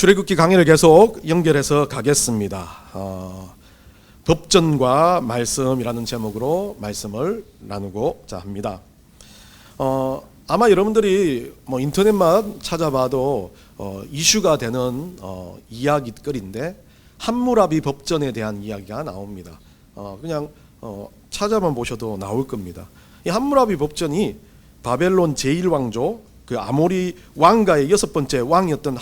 출애굽기 강의를 계속 연결해서 가겠습니다. 법전과 말씀이라는 제목으로 말씀을 나누고자 합니다. 아마 여러분들이 인터넷만 찾아봐도 이슈가 되는 이야기거리인데 함무라비 법전에 대한 이야기가 나옵니다. 그냥 찾아만 보셔도 나올 겁니다. 이 함무라비 법전이 바벨론 제1왕조 그 아모리 왕가의 6번째 왕이었던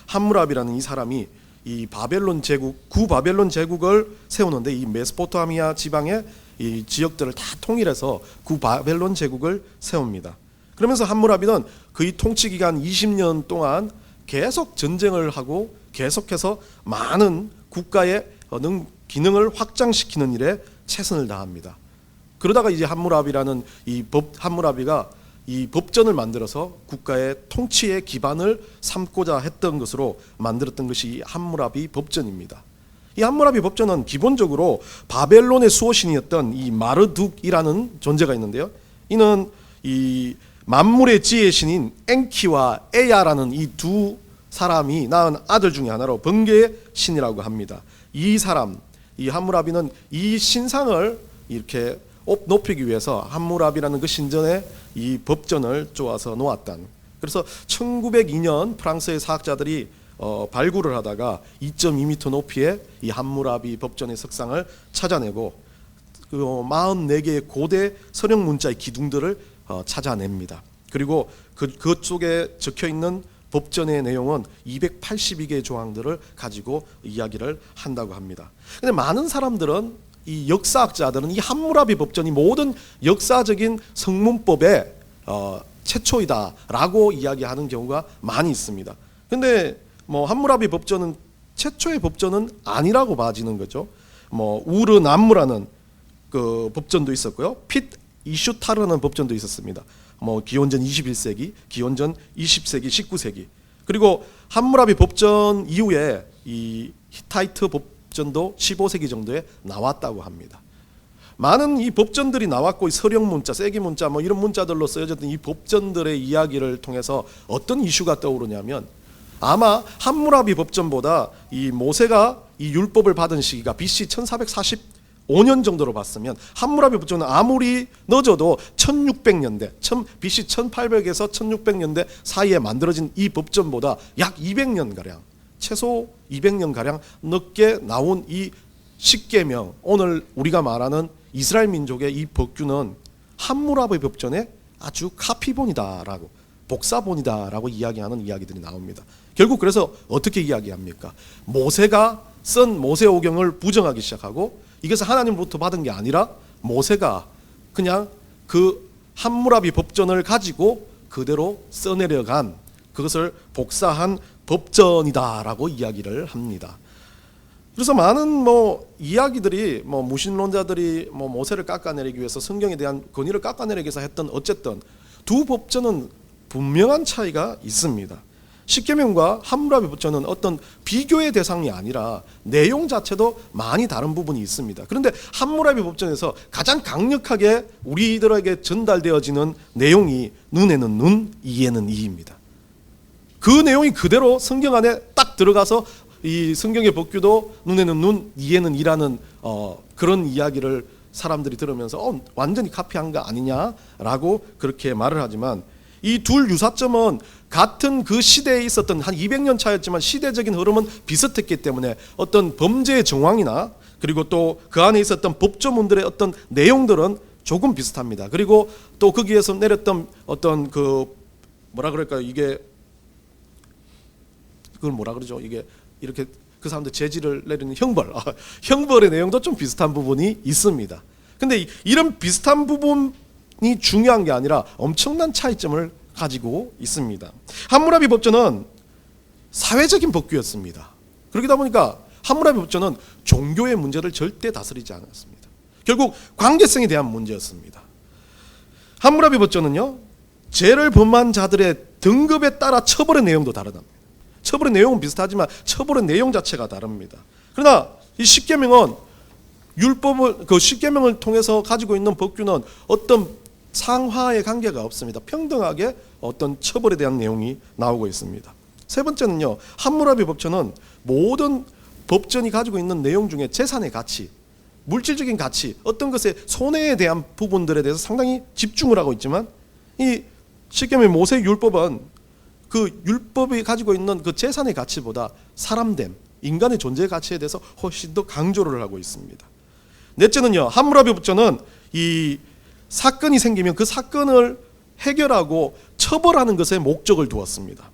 함무라비라는 이 사람이 이 바벨론 제국, 구바벨론 제국을 세우는데 이 메소포타미아 지방의 이 지역들을 다 통일해서 구바벨론 제국을 세웁니다. 그러면서 함무라비는 그의 통치 기간 20년 동안 계속 전쟁을 하고 계속해서 많은 국가의 기능을 확장시키는 일에 최선을 다합니다. 그러다가 이제 함무라비라는 함무라비가 이 법전을 만들어서 국가의 통치의 기반을 삼고자 했던 것으로 만들었던 것이 이 함무라비 법전입니다. 이 함무라비 법전은 기본적으로 바벨론의 수호신이었던 이 마르둑이라는 존재가 있는데요. 이는 이 만물의 지혜의 신인 엔키와 에야라는 이 두 사람이 낳은 아들 중에 하나로 번개의 신이라고 합니다. 이 사람, 이 함무라비는 이 신상을 이렇게 높이기 위해서 함무라비라는 그 신전에 이 법전을 쪼아서 놓았다. 그래서 1902년 프랑스의 사학자들이 발굴을 하다가 2.2m 높이의 이 함무라비 법전의 석상을 찾아내고 그 44개의 고대 서령 문자의 기둥들을 찾아냅니다. 그리고 그 속에 적혀 있는 법전의 내용은 282개의 조항들을 가지고 이야기를 한다고 합니다. 근데 많은 사람들은 이 역사학자들은 이 함무라비 법전이 모든 역사적인 성문법의 최초이다라고 이야기하는 경우가 많이 있습니다. 근데 함무라비 법전은 최초의 법전은 아니라고 봐지는 거죠. 우르남무라는 그 법전도 있었고요. 핏 이슈타르는 법전도 있었습니다. 기원전 21세기, 기원전 20세기, 19세기. 그리고 함무라비 법전 이후에 이 히타이트 법전도 15세기 정도에 나왔다고 합니다. 많은 이 법전들이 나왔고 서령 문자, 세기 문자 이런 문자들로 쓰여졌던 이 법전들의 이야기를 통해서 어떤 이슈가 떠오르냐면 아마 함무라비 법전보다 이 모세가 이 율법을 받은 시기가 BC 1445년 정도로 봤으면 함무라비 법전은 아무리 늦어도 1600년대, BC 1800에서 1600년대 사이에 만들어진 이 법전보다 약 200년가량 최소 200년가량 늦게 나온 이 십계명, 오늘 우리가 말하는 이스라엘 민족의 이 법규는 함무라비 법전의 아주 카피본이다라고, 복사본이다라고 이야기하는 이야기들이 나옵니다. 결국 그래서 어떻게 이야기합니까? 모세가 쓴 모세오경을 부정하기 시작하고 이것을 하나님으로부터 받은 게 아니라 모세가 그냥 그 함무라비 법전을 가지고 그대로 써내려간 그것을 복사한 법전이다라고 이야기를 합니다. 그래서 많은 이야기들이 무신론자들이 모세를 깎아내리기 위해서 성경에 대한 권위를 깎아내리기 위해서 했던 어쨌든 두 법전은 분명한 차이가 있습니다. 십계명과 함무라비 법전은 어떤 비교의 대상이 아니라 내용 자체도 많이 다른 부분이 있습니다. 그런데 함무라비 법전에서 가장 강력하게 우리들에게 전달되어지는 내용이 눈에는 눈, 이에는 이입니다. 그 내용이 그대로 성경 안에 딱 들어가서 이 성경의 법규도 눈에는 눈, 이에는 이라는 그런 이야기를 사람들이 들으면서 완전히 카피한 거 아니냐라고 그렇게 말을 하지만 이 둘 유사점은 같은 그 시대에 있었던 한 200년 차였지만 시대적인 흐름은 비슷했기 때문에 어떤 범죄의 정황이나 그리고 또 그 안에 있었던 법조문들의 어떤 내용들은 조금 비슷합니다. 그리고 또 거기에서 내렸던 어떤 이게 그걸 뭐라 그러죠? 이게 이렇게 그 사람들 제지를 내리는 형벌의 내용도 좀 비슷한 부분이 있습니다. 근데 이런 비슷한 부분이 중요한 게 아니라 엄청난 차이점을 가지고 있습니다. 함무라비 법전은 사회적인 법규였습니다. 그러다 보니까 함무라비 법전은 종교의 문제를 절대 다스리지 않았습니다. 결국 관계성에 대한 문제였습니다. 함무라비 법전은요, 죄를 범한 자들의 등급에 따라 처벌의 내용도 다르답니다. 처벌의 내용은 비슷하지만 처벌의 내용 자체가 다릅니다. 그러나 이 십계명은 십계명을 통해서 가지고 있는 법규는 어떤 상하의 관계가 없습니다. 평등하게 어떤 처벌에 대한 내용이 나오고 있습니다. 세 번째는요, 함무라비 법전은 모든 법전이 가지고 있는 내용 중에 재산의 가치, 물질적인 가치, 어떤 것의 손해에 대한 부분들에 대해서 상당히 집중을 하고 있지만, 이 십계명 모세 율법은 그 율법이 가지고 있는 그 재산의 가치보다 사람됨, 인간의 존재의 가치에 대해서 훨씬 더 강조를 하고 있습니다. 넷째는요, 함무라비 법전은 이 사건이 생기면 그 사건을 해결하고 처벌하는 것에 목적을 두었습니다.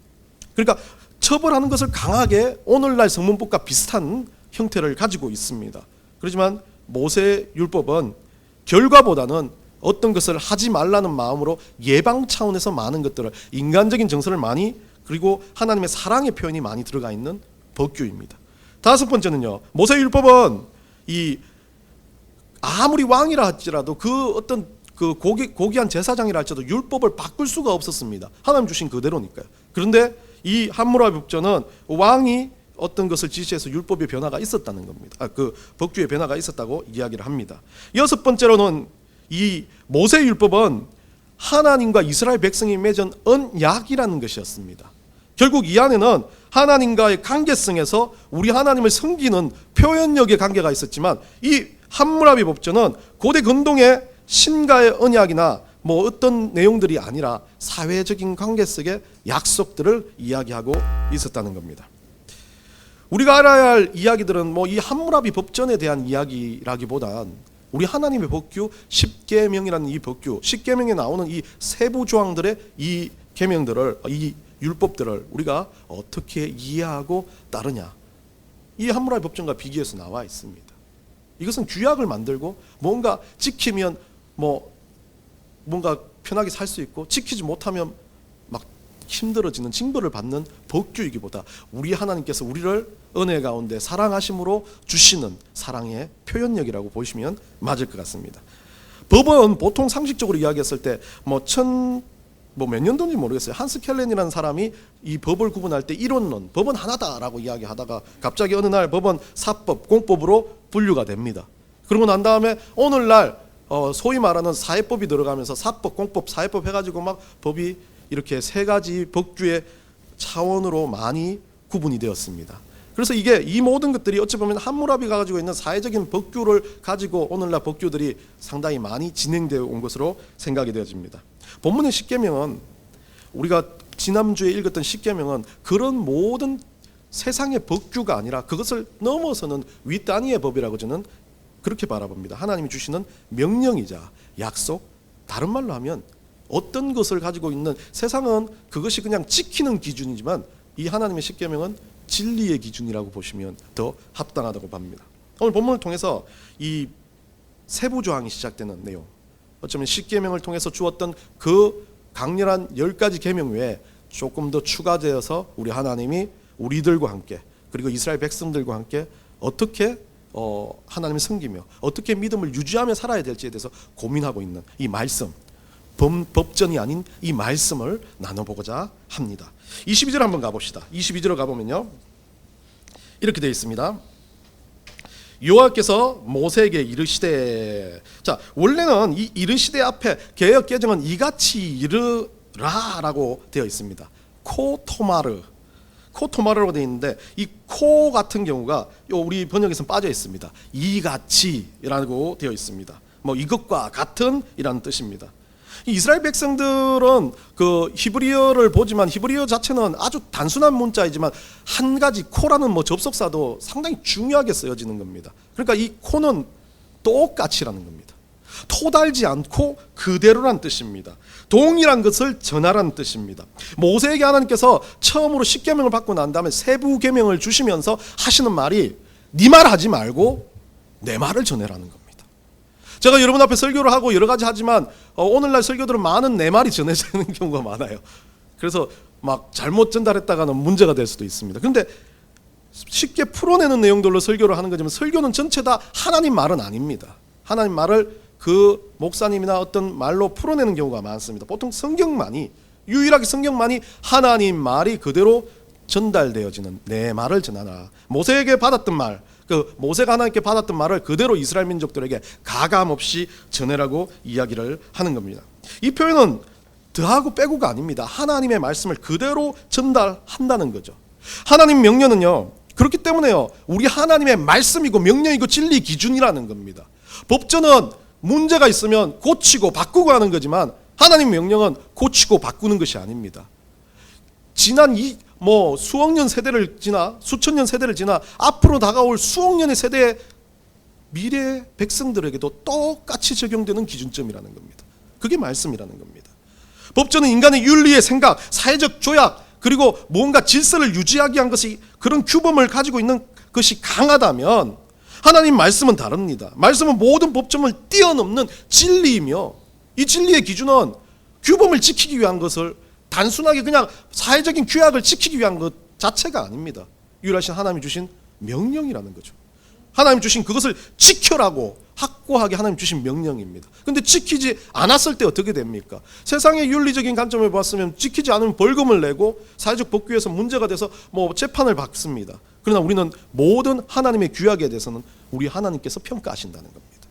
그러니까 처벌하는 것을 강하게 오늘날 성문법과 비슷한 형태를 가지고 있습니다. 그렇지만 모세 율법은 결과보다는 어떤 것을 하지 말라는 마음으로 예방 차원에서 많은 것들을, 인간적인 정서를 많이, 그리고 하나님의 사랑의 표현이 많이 들어가 있는 법규입니다. 다섯 번째는요, 모세 율법은 이 아무리 왕이라 할지라도 그 어떤 그 고귀한 제사장이라 할지라도 율법을 바꿀 수가 없었습니다. 하나님 주신 그대로니까요. 그런데 이 함무라비 법전은 왕이 어떤 것을 지시해서 율법의 변화가 있었다는 겁니다. 그 법규의 변화가 있었다고 이야기를 합니다. 여섯 번째로는 이 모세 율법은 하나님과 이스라엘 백성이 맺은 언약이라는 것이었습니다. 결국 이 안에는 하나님과의 관계성에서 우리 하나님을 섬기는 표현력의 관계가 있었지만, 이 함무라비 법전은 고대 근동의 신과의 언약이나 뭐 어떤 내용들이 아니라 사회적인 관계 속의 약속들을 이야기하고 있었다는 겁니다. 우리가 알아야 할 이야기들은 뭐 이 함무라비 법전에 대한 이야기라기보단 우리 하나님의 법규 십계명이라는 이 법규, 십계명에 나오는 이 세부 조항들의 이 계명들을, 이 율법들을 우리가 어떻게 이해하고 따르냐, 이 함무라비 법전과 비교해서 나와 있습니다. 이것은 규약을 만들고 뭔가 지키면 뭔가 편하게 살 수 있고, 지키지 못하면 막 힘들어지는 징벌을 받는 법규이기보다 우리 하나님께서 우리를 은혜 가운데 사랑하심으로 주시는 사랑의 표현력이라고 보시면 맞을 것 같습니다. 법은 보통 상식적으로 이야기했을 때 몇 년도인지 모르겠어요. 한스 켈렌이라는 사람이 이 법을 구분할 때 이론론, 법은 하나다라고 이야기하다가 갑자기 어느 날 법은 사법, 공법으로 분류가 됩니다. 그러고 난 다음에 오늘날 소위 말하는 사회법이 들어가면서 사법, 공법, 사회법 해가지고 막 법이 이렇게 세 가지 법규의 차원으로 많이 구분이 되었습니다. 그래서 이 모든 것들이 어찌 보면 함무라비가 가지고 있는 사회적인 법규를 가지고 오늘날 법규들이 상당히 많이 진행되어 온 것으로 생각이 되어집니다. 본문의 십계명은, 우리가 지난주에 읽었던 십계명은 그런 모든 세상의 법규가 아니라 그것을 넘어서는 윗단위의 법이라고 저는 그렇게 바라봅니다. 하나님이 주시는 명령이자 약속, 다른 말로 하면 어떤 것을 가지고 있는, 세상은 그것이 그냥 지키는 기준이지만 이 하나님의 십계명은 진리의 기준이라고 보시면 더 합당하다고 봅니다. 오늘 본문을 통해서 이 세부 조항이 시작되는 내용, 어쩌면 십계명을 통해서 주었던 그 강렬한 10가지 계명 외에 조금 더 추가되어서 우리 하나님이 우리들과 함께, 그리고 이스라엘 백성들과 함께 어떻게 하나님을 섬기며 어떻게 믿음을 유지하며 살아야 될지에 대해서 고민하고 있는 이 말씀, 법전이 아닌 이 말씀을 나눠보고자 합니다. 22절 한번 가봅시다. 22절로 가보면요, 이렇게 되어 있습니다. 여호와께서 모세에게 이르시되, 자, 원래는 이 이르시되 앞에 개역 개정은 이같이 이르라라고 되어 있습니다. 코토마르라고 되어 있는데, 이 코 같은 경우가 우리 번역에서는 빠져 있습니다. 이같이라고 되어 있습니다. 뭐 이것과 같은 이라는 뜻입니다. 이스라엘 백성들은 그 히브리어를 보지만 히브리어 자체는 아주 단순한 문자이지만 한 가지 코라는 접속사도 상당히 중요하게 쓰여지는 겁니다. 그러니까 이 코는 똑같이라는 겁니다. 토달지 않고 그대로란 뜻입니다. 동일한 것을 전하라는 뜻입니다. 모세에게 하나님께서 처음으로 십계명을 받고 난 다음에 세부 계명을 주시면서 하시는 말이 네 말 하지 말고 내 말을 전해라는 겁니다. 제가 여러분 앞에 설교를 하고 여러 가지 하지만 오늘날 설교들은 많은 내 말이 전해지는 경우가 많아요. 그래서 막 잘못 전달했다가는 문제가 될 수도 있습니다. 그런데 쉽게 풀어내는 내용들로 설교를 하는 거지만 설교는 전체 다 하나님 말은 아닙니다. 하나님 말을 그 목사님이나 어떤 말로 풀어내는 경우가 많습니다. 보통 유일하게 성경만이 하나님 말이 그대로 전달되어지는, 내 말을 전하라. 모세에게 받았던 말, 모세가 하나님께 받았던 말을 그대로 이스라엘 민족들에게 가감 없이 전해라고 이야기를 하는 겁니다. 이 표현은 더하고 빼고가 아닙니다. 하나님의 말씀을 그대로 전달한다는 거죠. 하나님 명령은요, 그렇기 때문에요, 우리 하나님의 말씀이고 명령이고 진리 기준이라는 겁니다. 법전은 문제가 있으면 고치고 바꾸고 하는 거지만 하나님 명령은 고치고 바꾸는 것이 아닙니다. 지난 수억 년 세대를 지나 수천 년 세대를 지나 앞으로 다가올 수억 년의 세대의 미래 백성들에게도 똑같이 적용되는 기준점이라는 겁니다. 그게 말씀이라는 겁니다. 법전은 인간의 윤리의 생각, 사회적 조약, 그리고 뭔가 질서를 유지하기 위한 것이 그런 규범을 가지고 있는 것이 강하다면 하나님 말씀은 다릅니다. 말씀은 모든 법점을 뛰어넘는 진리이며 이 진리의 기준은 규범을 지키기 위한 것을 단순하게 그냥 사회적인 규약을 지키기 위한 것 자체가 아닙니다. 유일하신 하나님이 주신 명령이라는 거죠. 하나님 주신 그것을 지켜라고 확고하게 하나님 주신 명령입니다. 근데 지키지 않았을 때 어떻게 됩니까? 세상의 윤리적인 관점을 봤으면 지키지 않으면 벌금을 내고 사회적 법규에서 문제가 돼서 재판을 받습니다. 그러나 우리는 모든 하나님의 규약에 대해서는 우리 하나님께서 평가하신다는 겁니다.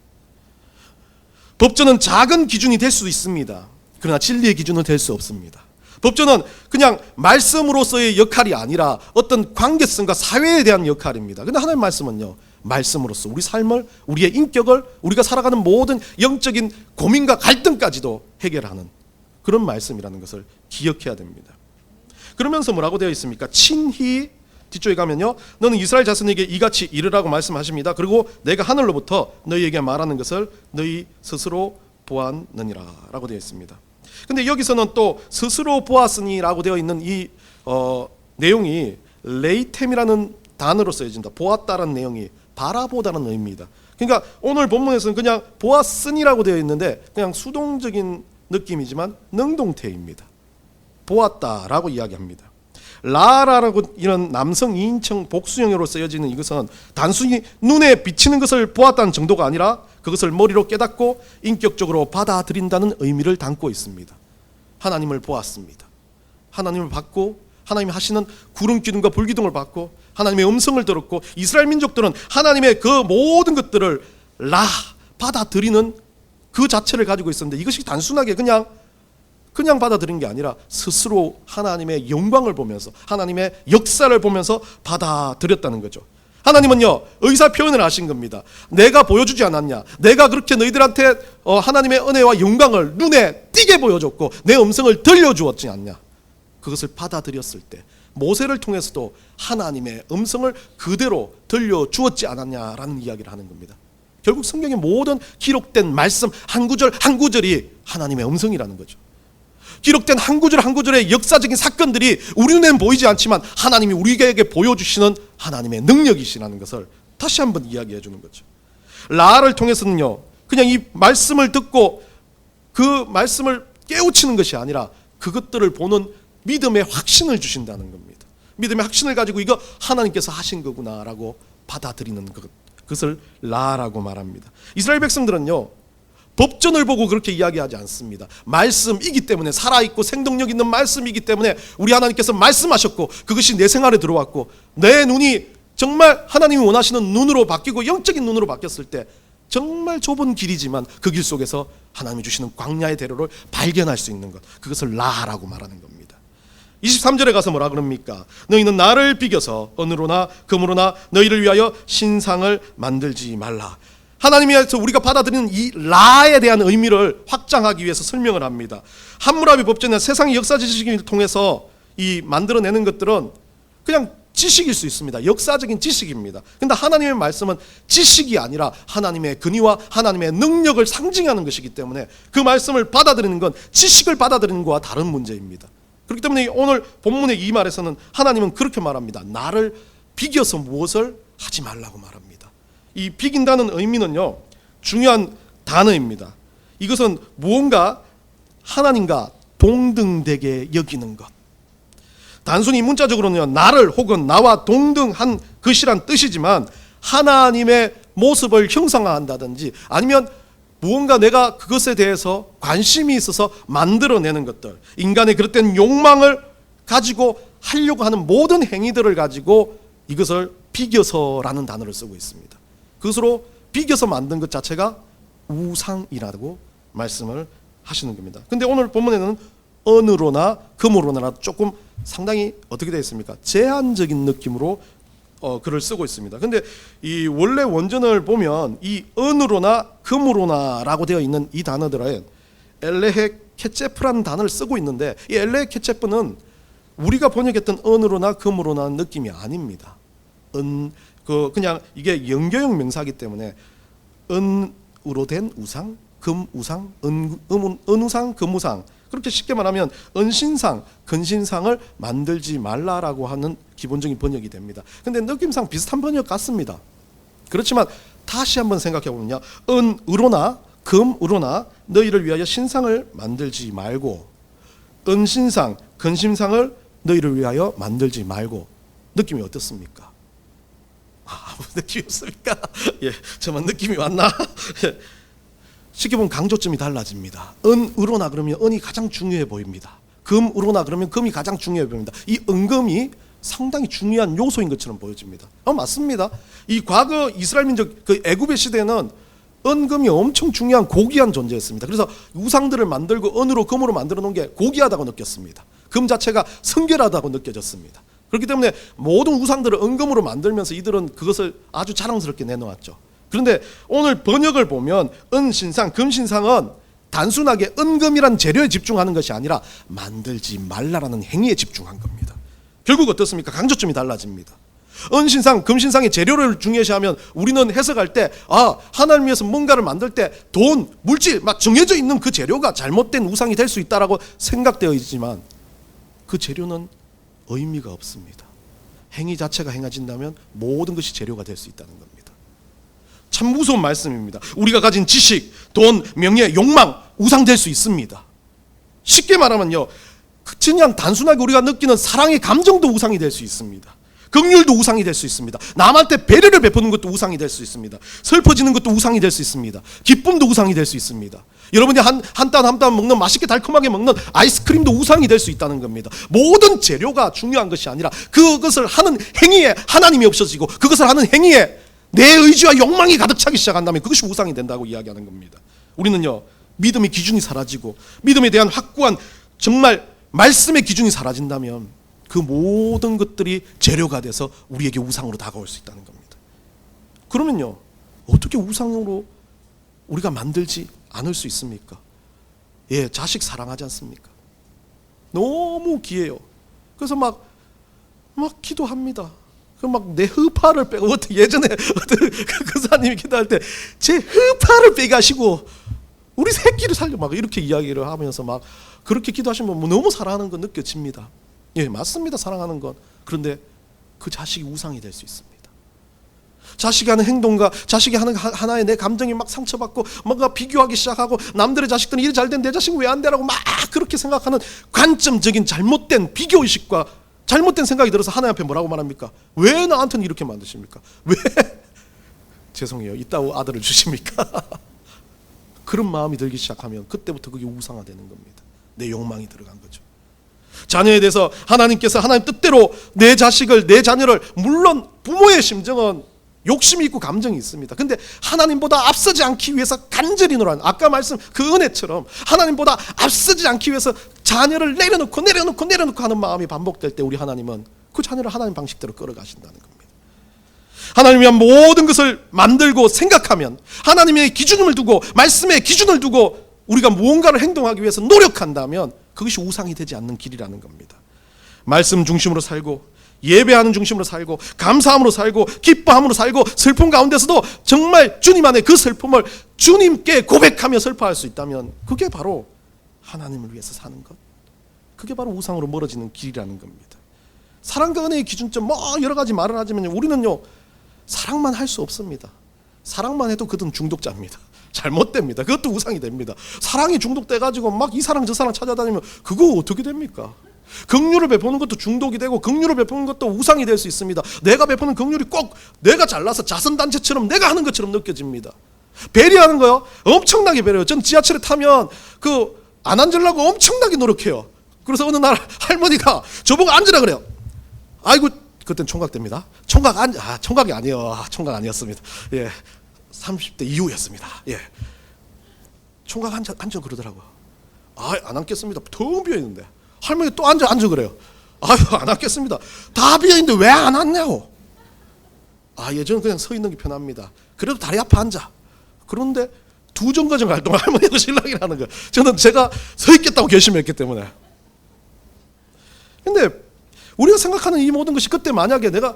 법전은 작은 기준이 될 수 있습니다. 그러나 진리의 기준은 될 수 없습니다. 법전은 그냥 말씀으로서의 역할이 아니라 어떤 관계성과 사회에 대한 역할입니다. 근데 하나님 말씀은요, 말씀으로서 우리 삶을, 우리의 인격을, 우리가 살아가는 모든 영적인 고민과 갈등까지도 해결하는 그런 말씀이라는 것을 기억해야 됩니다. 그러면서 뭐라고 되어 있습니까? 친히 뒤쪽에 가면요, 너는 이스라엘 자손에게 이같이 이르라고 말씀하십니다. 그리고 내가 하늘로부터 너희에게 말하는 것을 너희 스스로 보았느니라 라고 되어 있습니다. 근데 여기서는 또 스스로 보았으니라고 되어 있는 이 내용이 레이템이라는 단어로 쓰여진다. 보았다라는 내용이 바라보다는 의미입니다. 그러니까 오늘 본문에서는 그냥 보았으니라고 되어 있는데 그냥 수동적인 느낌이지만 능동태입니다. 보았다라고 이야기합니다. 라라고 이런 남성 2인称복수형으로 쓰여지는 이것은 단순히 눈에 비치는 것을 보았다는 정도가 아니라 그것을 머리로 깨닫고 인격적으로 받아들인다는 의미를 담고 있습니다. 하나님을 보았습니다. 하나님을 받고 하나님이 하시는 구름 기둥과 불 기둥을 받고 하나님의 음성을 들었고 이스라엘 민족들은 하나님의 그 모든 것들을 받아들이는 그 자체를 가지고 있었는데 이것이 단순하게 그냥 받아들인 게 아니라 스스로 하나님의 영광을 보면서 하나님의 역사를 보면서 받아들였다는 거죠. 하나님은요, 의사 표현을 하신 겁니다. 내가 보여주지 않았냐? 내가 그렇게 너희들한테 하나님의 은혜와 영광을 눈에 띄게 보여줬고 내 음성을 들려주었지 않냐? 그것을 받아들였을 때 모세를 통해서도 하나님의 음성을 그대로 들려주었지 않았냐라는 이야기를 하는 겁니다. 결국 성경의 모든 기록된 말씀 한 구절 한 구절이 하나님의 음성이라는 거죠. 기록된 한 구절 한 구절의 역사적인 사건들이 우리 눈에는 보이지 않지만 하나님이 우리에게 보여주시는 하나님의 능력이시라는 것을 다시 한번 이야기해 주는 거죠. 라를 통해서는요, 그냥 이 말씀을 듣고 그 말씀을 깨우치는 것이 아니라 그것들을 보는 믿음의 확신을 주신다는 겁니다. 믿음의 확신을 가지고 이거 하나님께서 하신 거구나라고 받아들이는 그것을 라라고 말합니다. 이스라엘 백성들은요, 법전을 보고 그렇게 이야기하지 않습니다. 말씀이기 때문에, 살아있고 생동력 있는 말씀이기 때문에 우리 하나님께서 말씀하셨고 그것이 내 생활에 들어왔고 내 눈이 정말 하나님이 원하시는 눈으로 바뀌고 영적인 눈으로 바뀌었을 때 정말 좁은 길이지만 그 길 속에서 하나님이 주시는 광야의 대로를 발견할 수 있는 것, 그것을 라라고 말하는 겁니다. 23절에 가서 뭐라 그럽니까? 너희는 나를 비겨서 은으로나 금으로나 너희를 위하여 신상을 만들지 말라. 하나님께서 우리가 받아들이는 이 라에 대한 의미를 확장하기 위해서 설명을 합니다. 함무라비 법전은 세상의 역사 지식을 통해서 이 만들어내는 것들은 그냥 지식일 수 있습니다. 역사적인 지식입니다. 근데 하나님의 말씀은 지식이 아니라 하나님의 근위와 하나님의 능력을 상징하는 것이기 때문에 그 말씀을 받아들이는 건 지식을 받아들이는 것과 다른 문제입니다. 그렇기 때문에 오늘 본문의 이 말에서는 하나님은 그렇게 말합니다. 나를 비겨서 무엇을 하지 말라고 말합니다. 이 비긴다는 의미는요, 중요한 단어입니다. 이것은 무언가 하나님과 동등되게 여기는 것. 단순히 문자적으로는요, 나를 혹은 나와 동등한 것이란 뜻이지만 하나님의 모습을 형상화한다든지 아니면 무언가 내가 그것에 대해서 관심이 있어서 만들어내는 것들, 인간의 그릇된 욕망을 가지고 하려고 하는 모든 행위들을 가지고 이것을 비겨서라는 단어를 쓰고 있습니다. 그것으로 비겨서 만든 것 자체가 우상이라고 말씀을 하시는 겁니다. 근데 오늘 본문에는 은으로나 금으로나 조금 상당히 어떻게 되어 있습니까? 제한적인 느낌으로 글을 쓰고 있습니다. 근데 이 원래 원전을 보면 이 은으로나 금으로나라고 되어 있는 이 단어들은 엘레헤 케체프라는 단어를 쓰고 있는데, 이 엘레헤 케체프는 우리가 번역했던 은으로나 금으로나는 느낌이 아닙니다. 그냥 이게 영계형 명사이기 때문에 은으로 된 우상, 금 우상, 은우상, 금우상, 그렇게 쉽게 말하면 은신상, 근신상을 만들지 말라라고 하는 기본적인 번역이 됩니다. 근데 느낌상 비슷한 번역 같습니다. 그렇지만 다시 한번 생각해 보면요, 은으로나 금으로나 너희를 위하여 신상을 만들지 말고, 은신상, 근신상을 너희를 위하여 만들지 말고. 느낌이 어떻습니까? 아무 느낌이 없습니까? 예, 저만 느낌이 왔나? 예. 쉽게 보면 강조점이 달라집니다. 은으로나 그러면 은이 가장 중요해 보입니다. 금으로나 그러면 금이 가장 중요해 보입니다. 이 은금이 상당히 중요한 요소인 것처럼 보여집니다. 맞습니다. 이 과거 이스라엘 민족 그 애굽의 시대는 은금이 엄청 중요한 고귀한 존재였습니다. 그래서 우상들을 만들고 은으로 금으로 만들어 놓은 게 고귀하다고 느꼈습니다. 금 자체가 성결하다고 느껴졌습니다. 그렇기 때문에 모든 우상들을 은금으로 만들면서 이들은 그것을 아주 자랑스럽게 내놓았죠. 그런데 오늘 번역을 보면 은신상, 금신상은 단순하게 은금이란 재료에 집중하는 것이 아니라 만들지 말라라는 행위에 집중한 겁니다. 결국 어떻습니까? 강조점이 달라집니다. 은신상, 금신상의 재료를 중요시하면 우리는 해석할 때 하나님 위해서 뭔가를 만들 때 돈, 물질 막 정해져 있는 그 재료가 잘못된 우상이 될 수 있다라고 생각되어 있지만 그 재료는 의미가 없습니다. 행위 자체가 행해진다면 모든 것이 재료가 될 수 있다는 겁니다. 참 무서운 말씀입니다. 우리가 가진 지식, 돈, 명예, 욕망 우상될 수 있습니다. 쉽게 말하면요, 그냥 단순하게 우리가 느끼는 사랑의 감정도 우상이 될 수 있습니다. 긍휼도 우상이 될 수 있습니다. 남한테 배려를 베푸는 것도 우상이 될 수 있습니다. 슬퍼지는 것도 우상이 될 수 있습니다. 기쁨도 우상이 될 수 있습니다. 여러분이 한 땀 먹는 맛있게 달콤하게 먹는 아이스크림도 우상이 될 수 있다는 겁니다. 모든 재료가 중요한 것이 아니라 그것을 하는 행위에 하나님이 없어지고 그것을 하는 행위에 내 의지와 욕망이 가득 차기 시작한다면 그것이 우상이 된다고 이야기하는 겁니다. 우리는요, 믿음의 기준이 사라지고 믿음에 대한 확고한 정말 말씀의 기준이 사라진다면 그 모든 것들이 재료가 돼서 우리에게 우상으로 다가올 수 있다는 겁니다. 그러면요, 어떻게 우상으로 우리가 만들지 않을 수 있습니까? 예, 자식 사랑하지 않습니까? 너무 귀해요. 그래서 막 기도합니다. 막 내 흑파를 빼고, 예전에 어떤 그사님이 기도할 때 제 흑파를 빼게 하시고 우리 새끼를 살려 막 이렇게 이야기를 하면서 막 그렇게 기도하시면 너무 사랑하는 건 느껴집니다. 예, 맞습니다. 사랑하는 건. 그런데 그 자식이 우상이 될 수 있습니다. 자식이 하는 행동과 자식이 하는 하나의 내 감정이 막 상처받고 뭔가 비교하기 시작하고 남들의 자식들은 일이 잘 된 내 자식은 왜 안 되라고 막 그렇게 생각하는 관점적인 잘못된 비교의식과 잘못된 생각이 들어서 하나님 앞에 뭐라고 말합니까? 왜 나한테는 이렇게 만드십니까? 왜 죄송해요, 이따 아들을 주십니까? 그런 마음이 들기 시작하면 그때부터 그게 우상화되는 겁니다. 내 욕망이 들어간 거죠. 자녀에 대해서 하나님께서 하나님 뜻대로 내 자식을, 내 자녀를, 물론 부모의 심정은 욕심이 있고 감정이 있습니다. 근데 하나님보다 앞서지 않기 위해서 간절히 노력하는, 아까 말씀 그 은혜처럼 하나님보다 앞서지 않기 위해서 자녀를 내려놓고 하는 마음이 반복될 때 우리 하나님은 그 자녀를 하나님 방식대로 끌어가신다는 겁니다. 하나님 위한 모든 것을 만들고 생각하면, 하나님의 기준을 두고 말씀의 기준을 두고 우리가 무언가를 행동하기 위해서 노력한다면 그것이 우상이 되지 않는 길이라는 겁니다. 말씀 중심으로 살고 예배하는 중심으로 살고 감사함으로 살고 기뻐함으로 살고 슬픔 가운데서도 정말 주님 안에 그 슬픔을 주님께 고백하며 슬퍼할 수 있다면 그게 바로 하나님을 위해서 사는 것, 그게 바로 우상으로 멀어지는 길이라는 겁니다. 사랑과 은혜의 기준점 여러 가지 말을 하자면 우리는요, 사랑만 할 수 없습니다. 사랑만 해도 그들은 중독자입니다. 잘못됩니다. 그것도 우상이 됩니다. 사랑이 중독돼가지고 막 이 사랑 저 사랑 찾아다니면 그거 어떻게 됩니까? 긍휼을 베푸는 것도 중독이 되고 긍휼을 베푸는 것도 우상이 될 수 있습니다. 내가 베푸는 긍휼이 꼭 내가 잘나서 자선단체처럼 내가 하는 것처럼 느껴집니다. 배려하는 거요, 엄청나게 배려해요. 전 지하철에 타면 안 앉으려고 엄청나게 노력해요. 그래서 어느 날 할머니가 저보고 앉으라 그래요. 아이고, 그땐 총각됩니다. 총각이 아니에요. 총각 아니었습니다. 예, 30대 이후였습니다. 예, 총각 앉아 그러더라고요. 안 앉겠습니다. 텅 비어 있는데. 할머니 또 앉아 그래요. 안 앉겠습니다. 다 비어 있는데 왜 안 앉냐고. 저는 그냥 서 있는 게 편합니다. 그래도 다리 앞에 앉아. 그런데 두 정거장 갈 동안 할머니하고 신랑이라는 거예요. 저는 제가 서 있겠다고 결심했기 때문에. 근데 우리가 생각하는 이 모든 것이 그때 만약에 내가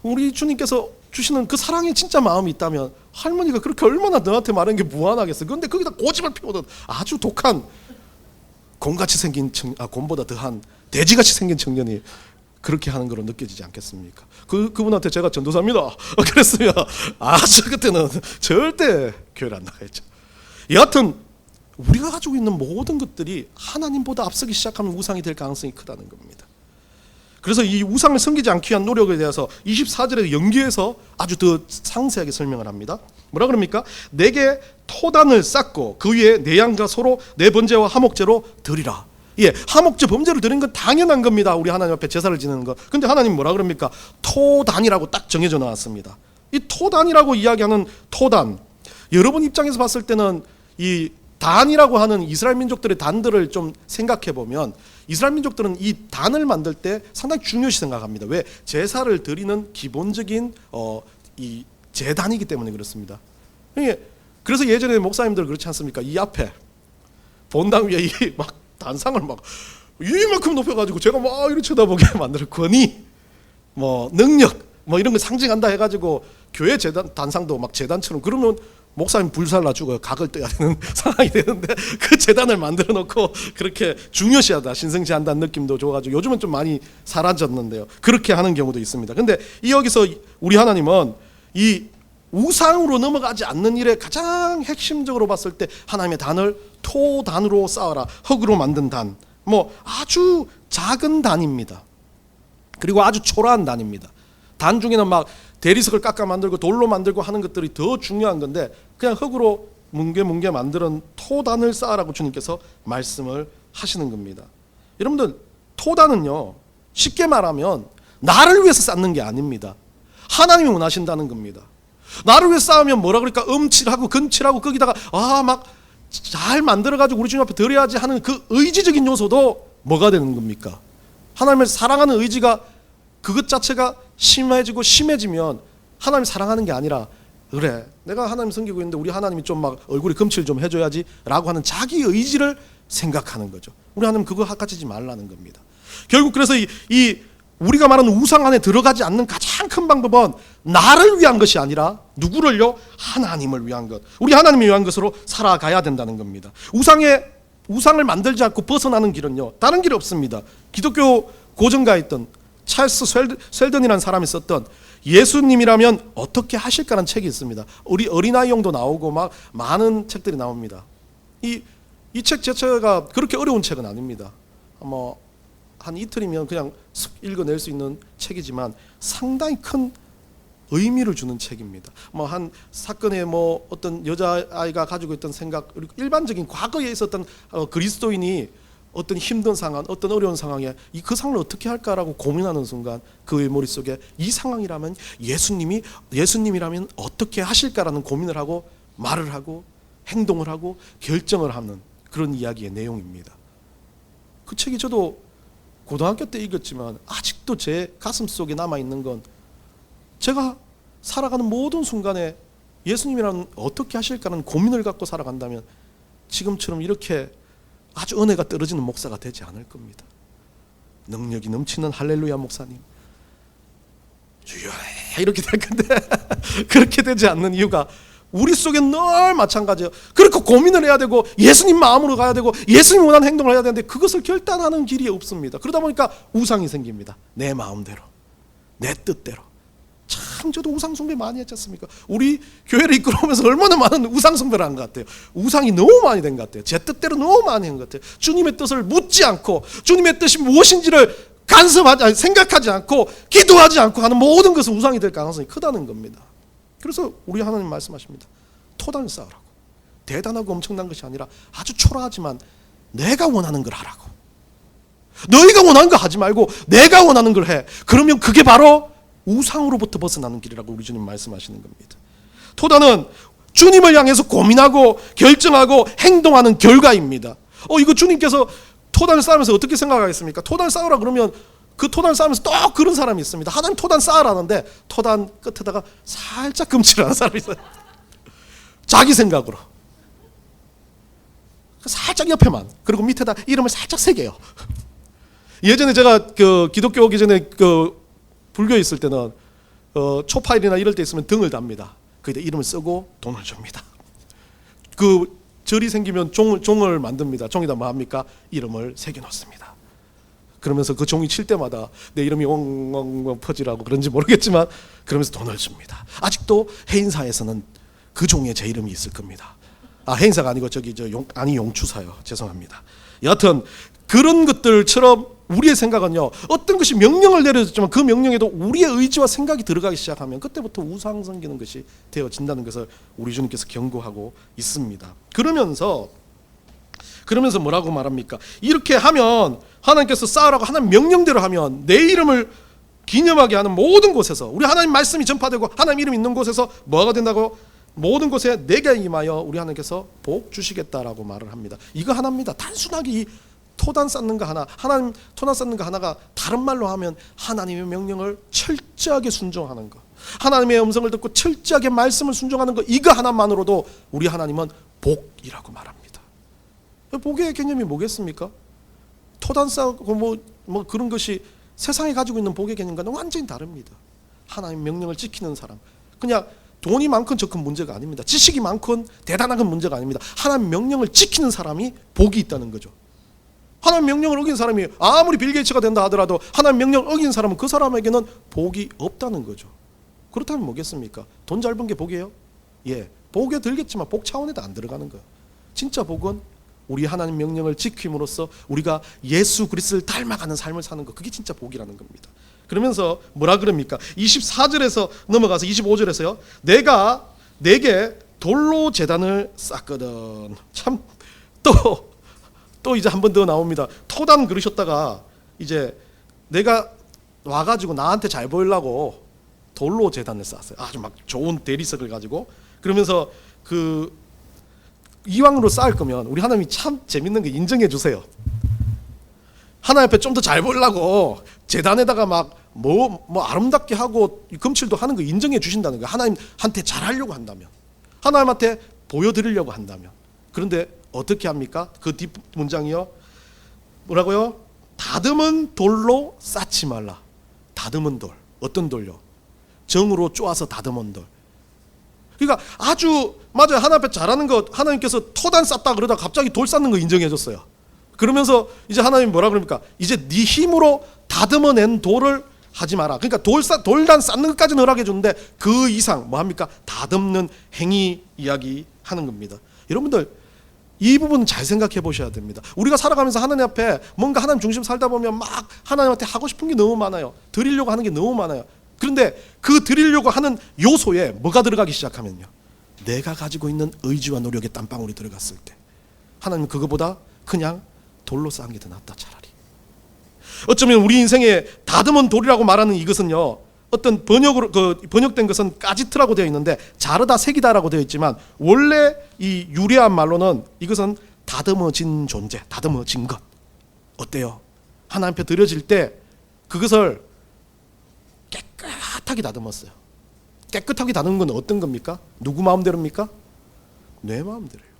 우리 주님께서 주시는 그 사랑의 진짜 마음이 있다면 할머니가 그렇게 얼마나 너한테 말하는 게 무한하겠어. 그런데 거기다 고집을 피우던 아주 독한 곰같이 생긴 곰보다 더한 돼지같이 생긴 청년이 그렇게 하는 거로 느껴지지 않겠습니까? 그분한테 제가 전도사입니다 그랬으면 저 그때는 절대 교회를 안 나가겠죠. 여하튼 우리가 가지고 있는 모든 것들이 하나님보다 앞서기 시작하면 우상이 될 가능성이 크다는 겁니다. 그래서 이 우상을 섬기지 않기 위한 노력에 대해서 24절에 연계해서 아주 더 상세하게 설명을 합니다. 뭐라 그럽니까? 내게 토단을 쌓고 그 위에 내 양과 소로 내 번제와 화목제로 드리라. 화목제 범죄를 드리는 건 당연한 겁니다. 우리 하나님 앞에 제사를 지내는 거. 근데 하나님 뭐라 그럽니까? 토단이라고 딱 정해져 나왔습니다. 이 토단이라고 이야기하는 토단, 여러분 입장에서 봤을 때는 이 단이라고 하는 이스라엘 민족들의 단들을 좀 생각해 보면 이스라엘 민족들은 이 단을 만들 때 상당히 중요시 생각합니다. 왜? 제사를 드리는 기본적인 이 제단이기 때문에 그렇습니다. 그래서 예전에 목사님들 그렇지 않습니까? 이 앞에 본당 위에 막 단상을 막 이만큼 높여가지고 제가 막 이렇게 쳐다보게 만들 권위, 능력, 이런 거 상징한다 해가지고 교회 제단 단상도 막 제단처럼 그러면 목사님 불살라 죽어요. 각을 떠야 되는 상황이 되는데 그 제단을 만들어 놓고 그렇게 중요시하다, 신성시한다는 느낌도 줘가지고 요즘은 좀 많이 사라졌는데요. 그렇게 하는 경우도 있습니다. 근데 여기서 우리 하나님은 이 우상으로 넘어가지 않는 일에 가장 핵심적으로 봤을 때 하나님의 단을 토단으로 쌓아라. 흙으로 만든 단. 아주 작은 단입니다. 그리고 아주 초라한 단입니다. 단 중에는 막 대리석을 깎아 만들고 돌로 만들고 하는 것들이 더 중요한 건데 그냥 흙으로 뭉게 만드는 토단을 쌓으라고 주님께서 말씀을 하시는 겁니다. 여러분들 토단은요 쉽게 말하면 나를 위해서 쌓는 게 아닙니다. 하나님이 원하신다는 겁니다. 나를 위해 쌓으면 뭐라 그럴까? 음칠하고 근칠하고 거기다가 막 잘 만들어가지고 우리 주님 앞에 드려야지 하는 그 의지적인 요소도 뭐가 되는 겁니까? 하나님을 사랑하는 의지가 그것 자체가 심해지고 심해지면 하나님 사랑하는 게 아니라 그래 내가 하나님 섬기고 있는데 우리 하나님이 좀 막 얼굴에 금칠 좀 해줘야지 라고 하는 자기 의지를 생각하는 거죠. 우리 하나님 그거 가지지 말라는 겁니다. 결국 그래서 이 우리가 말하는 우상 안에 들어가지 않는 가장 큰 방법은 나를 위한 것이 아니라 누구를요? 하나님을 위한 것, 우리 하나님을 위한 것으로 살아가야 된다는 겁니다. 우상을 만들지 않고 벗어나는 길은요 다른 길이 없습니다. 기독교 고전가였던 찰스 셀던이라는 사람이 썼던 예수님이라면 어떻게 하실까라는 책이 있습니다. 우리 어린아이용도 나오고 막 많은 책들이 나옵니다. 이 책 자체가 그렇게 어려운 책은 아닙니다. 한 이틀이면 그냥 읽어낼 수 있는 책이지만 상당히 큰 의미를 주는 책입니다. 한 사건에 어떤 여자아이가 가지고 있던 생각, 그리고 일반적인 과거에 있었던 그리스도인이 어떤 힘든 상황, 어떤 어려운 상황에 그 상황을 어떻게 할까라고 고민하는 순간 그의 머릿속에 이 상황이라면 예수님이라면 어떻게 하실까라는 고민을 하고 말을 하고 행동을 하고 결정을 하는 그런 이야기의 내용입니다. 그 책이 저도 고등학교 때 읽었지만 아직도 제 가슴 속에 남아있는 건 제가 살아가는 모든 순간에 예수님이라는 어떻게 하실까라는 고민을 갖고 살아간다면 지금처럼 이렇게 아주 은혜가 떨어지는 목사가 되지 않을 겁니다. 능력이 넘치는 할렐루야 목사님 주여 이렇게 될 건데 그렇게 되지 않는 이유가 우리 속에 늘 마찬가지예요. 그렇게 고민을 해야 되고 예수님 마음으로 가야 되고 예수님 원하는 행동을 해야 되는데 그것을 결단하는 길이 없습니다. 그러다 보니까 우상이 생깁니다. 내 마음대로 내 뜻대로. 참 저도 우상 숭배 많이 했지 않습니까? 우리 교회를 이끌어오면서 얼마나 많은 우상 숭배를 한 것 같아요. 우상이 너무 많이 된 것 같아요. 제 뜻대로 너무 많이 한 것 같아요. 주님의 뜻을 묻지 않고 주님의 뜻이 무엇인지를 생각하지 않고 기도하지 않고 하는 모든 것은 우상이 될 가능성이 크다는 겁니다. 그래서 우리 하나님 말씀하십니다. 토단을 쌓으라고. 대단하고 엄청난 것이 아니라 아주 초라하지만 내가 원하는 걸 하라고. 너희가 원하는 거 하지 말고 내가 원하는 걸 해. 그러면 그게 바로 우상으로부터 벗어나는 길이라고 우리 주님 말씀하시는 겁니다. 토단은 주님을 향해서 고민하고 결정하고 행동하는 결과입니다. 이거 주님께서 토단을 쌓으면서 어떻게 생각하겠습니까? 토단 쌓으라 그러면 그 토단 쌓으면서 또 그런 사람이 있습니다. 하나님 토단 쌓으라는데 토단 끝에다가 살짝 금칠하는 사람이 있어요. 자기 생각으로. 살짝 옆에만. 그리고 밑에다 이름을 살짝 새겨요. 예전에 제가 그 기독교 오기 전에 그 불교에 있을 때는 초파일이나 이럴 때 있으면 등을 답니다. 거기다 이름을 쓰고 돈을 줍니다. 그 절이 생기면 종을 만듭니다. 종에다 뭐 합니까? 이름을 새겨놓습니다. 그러면서 그 종이 칠 때마다 내 이름이 엉엉 퍼지라고 그런지 모르겠지만 그러면서 돈을 줍니다. 아직도 해인사에서는 그 종에 제 이름이 있을 겁니다. 해인사가 아니고 용추사요. 죄송합니다. 여하튼 그런 것들처럼 우리의 생각은요, 어떤 것이 명령을 내려줬지만 그 명령에도 우리의 의지와 생각이 들어가기 시작하면 그때부터 우상 섬기는 것이 되어진다는 것을 우리 주님께서 경고하고 있습니다. 그러면서 뭐라고 말합니까? 이렇게 하면 하나님께서 쌓으라고 하나님 명령대로 하면 내 이름을 기념하게 하는 모든 곳에서, 우리 하나님 말씀이 전파되고 하나님 이름 있는 곳에서 뭐가 된다고? 모든 곳에 내게 임하여 우리 하나님께서 복 주시겠다라고 말을 합니다. 이거 하나입니다. 단순하게 이 토단 쌓는 거 하나, 하나님 토단 쌓는 거 하나가 다른 말로 하면 하나님의 명령을 철저하게 순종하는 거, 하나님의 음성을 듣고 철저하게 말씀을 순종하는 거, 이거 하나만으로도 우리 하나님은 복이라고 말합니다. 복의 개념이 뭐겠습니까? 토단 쌓고 뭐 그런 것이 세상이 가지고 있는 복의 개념과는 완전히 다릅니다. 하나님 명령을 지키는 사람, 그냥 돈이 많건 적건 문제가 아닙니다. 지식이 많건 대단한 건 문제가 아닙니다. 하나님 명령을 지키는 사람이 복이 있다는 거죠. 하나님 명령을 어긴 사람이 아무리 빌 게이츠가 된다 하더라도 하나님 명령을 어긴 사람은 그 사람에게는 복이 없다는 거죠. 그렇다면 뭐겠습니까? 돈 잘 번 게 복이에요? 예, 복에 들겠지만 복 차원에도 안 들어가는 거예요. 진짜 복은 우리 하나님 명령을 지킴으로써 우리가 예수 그리스도를 닮아가는 삶을 사는 것, 그게 진짜 복이라는 겁니다. 그러면서 뭐라 그럽니까? 24절에서 넘어가서 25절에서요. 내가 내게 돌로 제단을 쌓거든. 참 또 이제 한 번 더 나옵니다. 토단 그러셨다가 이제 내가 와가지고 나한테 잘 보이려고 돌로 제단을 쌓았어요. 아주 막 좋은 대리석을 가지고. 그러면서 그 이왕으로 쌓을 거면 우리 하나님이 참 재밌는 거 인정해 주세요. 하나님 앞에 좀 더 잘 보이려고 제단에다가 막 뭐 아름답게 하고 금칠도 하는 거 인정해 주신다는 거예요. 하나님한테 잘하려고 한다면, 하나님한테 보여드리려고 한다면. 그런데 어떻게 합니까? 그 뒷 문장이요. 뭐라고요? 다듬은 돌로 쌓지 말라. 다듬은 돌. 어떤 돌요? 정으로 쪼아서 다듬은 돌. 그러니까 아주 맞아요. 하나님 앞에 잘하는 거 하나님께서 토단 쌓다 그러다 갑자기 돌 쌓는 거 인정해 줬어요. 그러면서 이제 하나님 뭐라 그럽니까? 이제 네 힘으로 다듬어낸 돌을 하지 마라. 그러니까 돌단 쌓는 것까지는 허락해 줬는데 그 이상 뭐 합니까? 다듬는 행위 이야기 하는 겁니다. 여러분들 이 부분 잘 생각해 보셔야 됩니다. 우리가 살아가면서 하나님 앞에 뭔가 하나님 중심 살다 보면 막 하나님한테 하고 싶은 게 너무 많아요. 드리려고 하는 게 너무 많아요. 그런데 그 드리려고 하는 요소에 뭐가 들어가기 시작하면요, 내가 가지고 있는 의지와 노력의 땀방울이 들어갔을 때 하나님은 그거보다 그냥 돌로 쌓은 게 더 낫다 차라리. 어쩌면 우리 인생에 다듬은 돌이라고 말하는 이것은요, 어떤 번역된 것은 까지트라고 되어 있는데 자르다 색이다라고 되어 있지만 원래 이 유래한 말로는 이것은 다듬어진 존재, 다듬어진 것. 어때요? 하나님 앞에 드려질 때 그것을 깨끗하게 다듬었어요. 깨끗하게 다듬은 건 어떤 겁니까? 누구 마음대로입니까? 내 마음대로예요.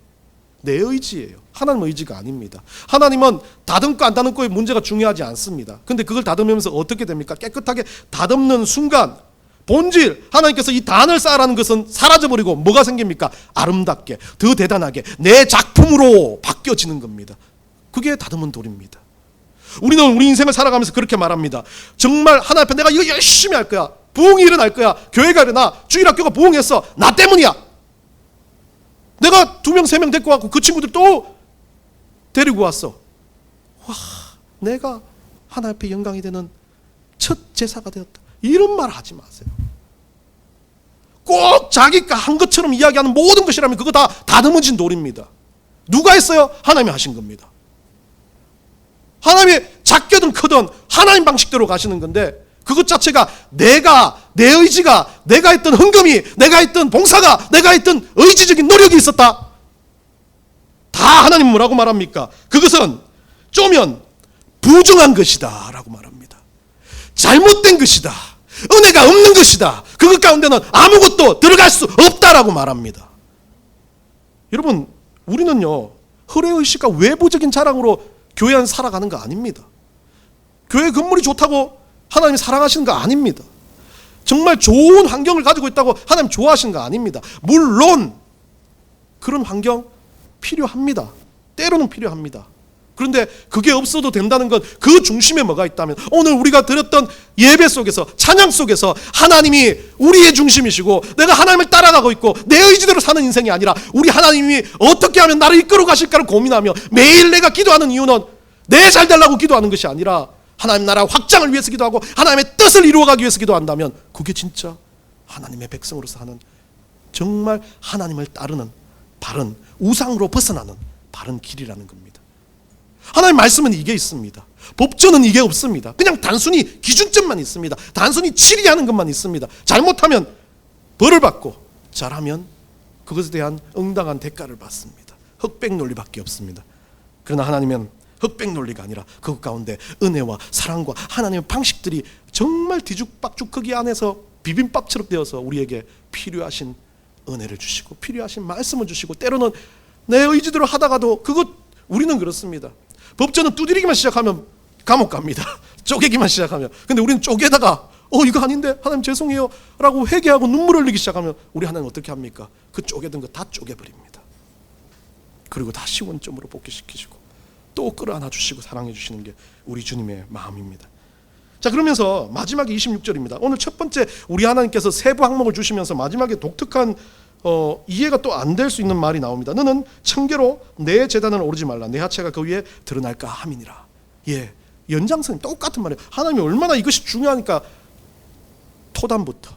내 의지예요. 하나님 의지가 아닙니다. 하나님은 다듬고 안 다듬고의 문제가 중요하지 않습니다. 근데 그걸 다듬으면서 어떻게 됩니까? 깨끗하게 다듬는 순간 본질, 하나님께서 이 단을 쌓으라는 것은 사라져버리고 뭐가 생깁니까? 아름답게, 더 대단하게 내 작품으로 바뀌어지는 겁니다. 그게 다듬은 돌입니다. 우리는 우리 인생을 살아가면서 그렇게 말합니다. 정말 하나님 앞에 내가 이거 열심히 할 거야. 부흥이 일어날 거야. 교회가 일어나. 주일학교가 부흥했어. 나 때문이야. 내가 2명, 3명 데리고 왔고 그 친구들 또 데리고 왔어. 와, 내가 하나님 앞에 영광이 되는 첫 제사가 되었다. 이런 말 하지 마세요. 꼭 자기가 한 것처럼 이야기하는 모든 것이라면 그거 다 다듬어진 돌입니다. 누가 했어요? 하나님이 하신 겁니다. 하나님이 작게든 크든 하나님 방식대로 가시는 건데 그것 자체가 내 의지가, 내가 했던 헌금이, 내가 했던 봉사가, 내가 했던 의지적인 노력이 있었다. 다 하나님 뭐라고 말합니까? 그것은 쪼면 부정한 것이다 라고 말합니다. 잘못된 것이다. 은혜가 없는 것이다. 그것 가운데는 아무것도 들어갈 수 없다라고 말합니다. 여러분, 우리는요, 허례의식과 외부적인 자랑으로 교회 안 살아가는 거 아닙니다. 교회 건물이 좋다고 하나님이 사랑하시는 거 아닙니다. 정말 좋은 환경을 가지고 있다고 하나님 좋아하시는 거 아닙니다. 물론 그런 환경 필요합니다. 때로는 필요합니다. 그런데 그게 없어도 된다는 건 그 중심에 뭐가 있다면, 오늘 우리가 드렸던 예배 속에서, 찬양 속에서 하나님이 우리의 중심이시고 내가 하나님을 따라가고 있고 내 의지대로 사는 인생이 아니라 우리 하나님이 어떻게 하면 나를 이끌어 가실까를 고민하며 매일 내가 기도하는 이유는 내 잘 되려고 기도하는 것이 아니라 하나님 나라 확장을 위해서 기도하고 하나님의 뜻을 이루어가기 위해서 기도한다면 그게 진짜 하나님의 백성으로서 하는, 정말 하나님을 따르는 바른, 우상으로 벗어나는 바른 길이라는 겁니다. 하나님 말씀은 이게 있습니다. 법전은 이게 없습니다. 그냥 단순히 기준점만 있습니다. 단순히 치리하는 것만 있습니다. 잘못하면 벌을 받고 잘하면 그것에 대한 응당한 대가를 받습니다. 흑백 논리밖에 없습니다. 그러나 하나님은 흑백 논리가 아니라 그것 가운데 은혜와 사랑과 하나님의 방식들이 정말 뒤죽박죽 거기 안에서 비빔밥처럼 되어서 우리에게 필요하신 은혜를 주시고 필요하신 말씀을 주시고, 때로는 내 의지대로 하다가도 그것, 우리는 그렇습니다. 법전은 두드리기만 시작하면 감옥 갑니다. 쪼개기만 시작하면. 근데 우리는 쪼개다가 이거 아닌데 하나님 죄송해요 라고 회개하고 눈물 흘리기 시작하면 우리 하나님 어떻게 합니까? 그 쪼개던 거 다 쪼개버립니다. 그리고 다시 원점으로 복귀시키시고 또 끌어안아 주시고 사랑해 주시는 게 우리 주님의 마음입니다. 자, 그러면서 마지막에 26절입니다. 오늘 첫 번째 우리 하나님께서 세부 항목을 주시면서 마지막에 독특한 이해가 또 안 될 수 있는 말이 나옵니다. 너는 청계로 내 제단을 오르지 말라. 내 하체가 그 위에 드러날까 함이니라. 예, 연장선이 똑같은 말이에요. 하나님이 얼마나 이것이 중요하니까 토단부터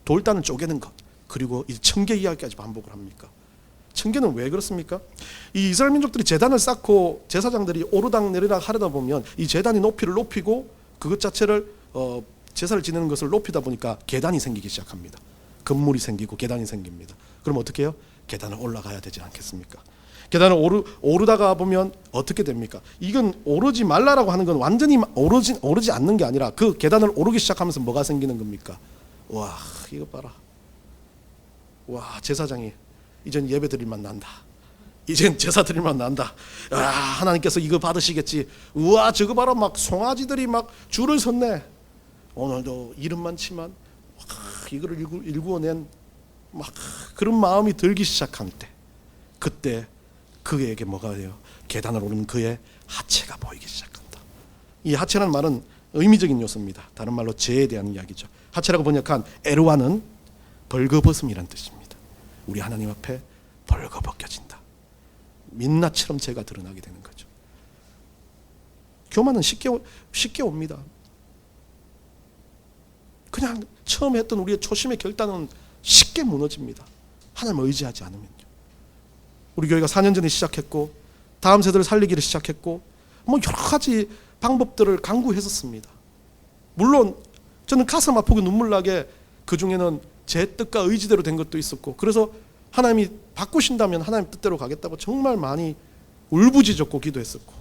돌단을 쪼개는 것, 그리고 이 청계 이야기까지 반복을 합니까? 청계는 왜 그렇습니까? 이 이스라엘 민족들이 제단을 쌓고 제사장들이 오르락 내리락 하려다 보면 이 제단이 높이를 높이고 그것 자체를 제사를 지내는 것을 높이다 보니까 계단이 생기기 시작합니다. 건물이 생기고 계단이 생깁니다. 그럼 어떻게 해요? 계단을 올라가야 되지 않겠습니까? 계단을 오르다가 보면 어떻게 됩니까? 이건 오르지 말라라고 하는 건 완전히 오르지 않는 게 아니라 그 계단을 오르기 시작하면서 뭐가 생기는 겁니까? 와, 이거 봐라. 와, 제사장이 이젠 예배 드릴만 난다. 이젠 제사 드릴만 난다. 하나님께서 이거 받으시겠지. 우와, 저거 봐라. 막 송아지들이 막 줄을 섰네. 오늘도 이름만 치만 이거를 일구어낸 막 그런 마음이 들기 시작한 때, 그때 그에게 뭐가 돼요? 계단을 오르는 그의 하체가 보이기 시작한다. 이 하체라는 말은 의미적인 요소입니다. 다른 말로 죄에 대한 이야기죠. 하체라고 번역한 에르와는 벌거벗음이란 뜻입니다. 우리 하나님 앞에 벌거벗겨진다. 민낯처럼 죄가 드러나게 되는 거죠. 교만은 쉽게 옵니다. 그냥 처음 했던 우리의 초심의 결단은 쉽게 무너집니다. 하나님을 의지하지 않으면요. 우리 교회가 4년 전에 시작했고 다음 세대를 살리기를 시작했고 뭐 여러 가지 방법들을 강구했었습니다. 물론 저는 가슴 아프고 눈물 나게 그 중에는 제 뜻과 의지대로 된 것도 있었고, 그래서 하나님이 바꾸신다면 하나님 뜻대로 가겠다고 정말 많이 울부짖었고 기도했었고,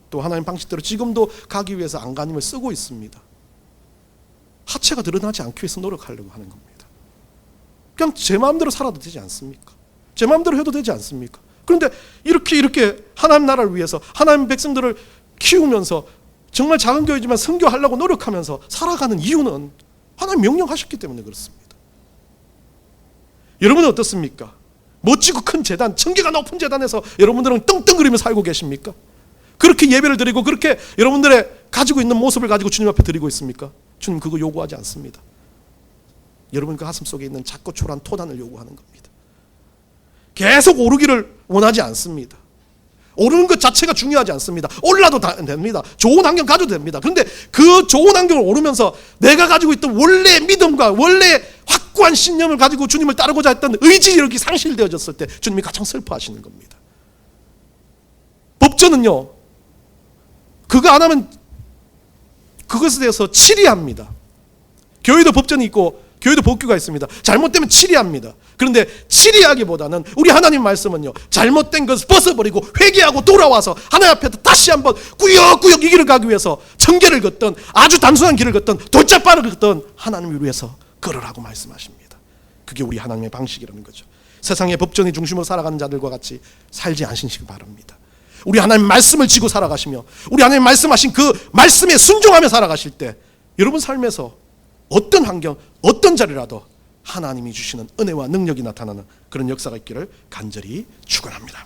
또 하나님 방식대로 지금도 가기 위해서 안간힘을 쓰고 있습니다. 하체가 드러나지 않기 위해서 노력하려고 하는 겁니다. 그냥 제 마음대로 살아도 되지 않습니까? 제 마음대로 해도 되지 않습니까? 그런데 이렇게 하나님 나라를 위해서 하나님 백성들을 키우면서 정말 작은 교회지만 선교하려고 노력하면서 살아가는 이유는 하나님 명령하셨기 때문에 그렇습니다. 여러분은 어떻습니까? 멋지고 큰 제단, 천개가 높은 제단에서 여러분들은 떵떵거리며 살고 계십니까? 그렇게 예배를 드리고 그렇게 여러분들의 가지고 있는 모습을 가지고 주님 앞에 드리고 있습니까? 주님 그거 요구하지 않습니다. 여러분 그 가슴 속에 있는 작고 초라한 토단을 요구하는 겁니다. 계속 오르기를 원하지 않습니다. 오르는 것 자체가 중요하지 않습니다. 올라도 됩니다. 좋은 환경 가져도 됩니다. 그런데 그 좋은 환경을 오르면서 내가 가지고 있던 원래의 믿음과 원래의 확고한 신념을 가지고 주님을 따르고자 했던 의지력이 상실되어졌을 때 주님이 가장 슬퍼하시는 겁니다. 법전은요, 그거 안 하면 그것에 대해서 치리합니다. 교회도 법전이 있고 교회도 법규가 있습니다. 잘못되면 치리합니다. 그런데 치리하기보다는 우리 하나님 말씀은요, 잘못된 것을 벗어버리고 회개하고 돌아와서 하나님 앞에 다시 한번 꾸역꾸역 이 길을 가기 위해서 청계를 걷던, 아주 단순한 길을 걷던, 돌짝발을 걷던 하나님을 위해서 걸으라고 말씀하십니다. 그게 우리 하나님의 방식이라는 거죠. 세상의 법전의 중심으로 살아가는 자들과 같이 살지 않으시기 바랍니다. 우리 하나님 말씀을 지고 살아가시며 우리 하나님 말씀하신 그 말씀에 순종하며 살아가실 때 여러분 삶에서 어떤 환경, 어떤 자리라도 하나님이 주시는 은혜와 능력이 나타나는 그런 역사가 있기를 간절히 축원합니다.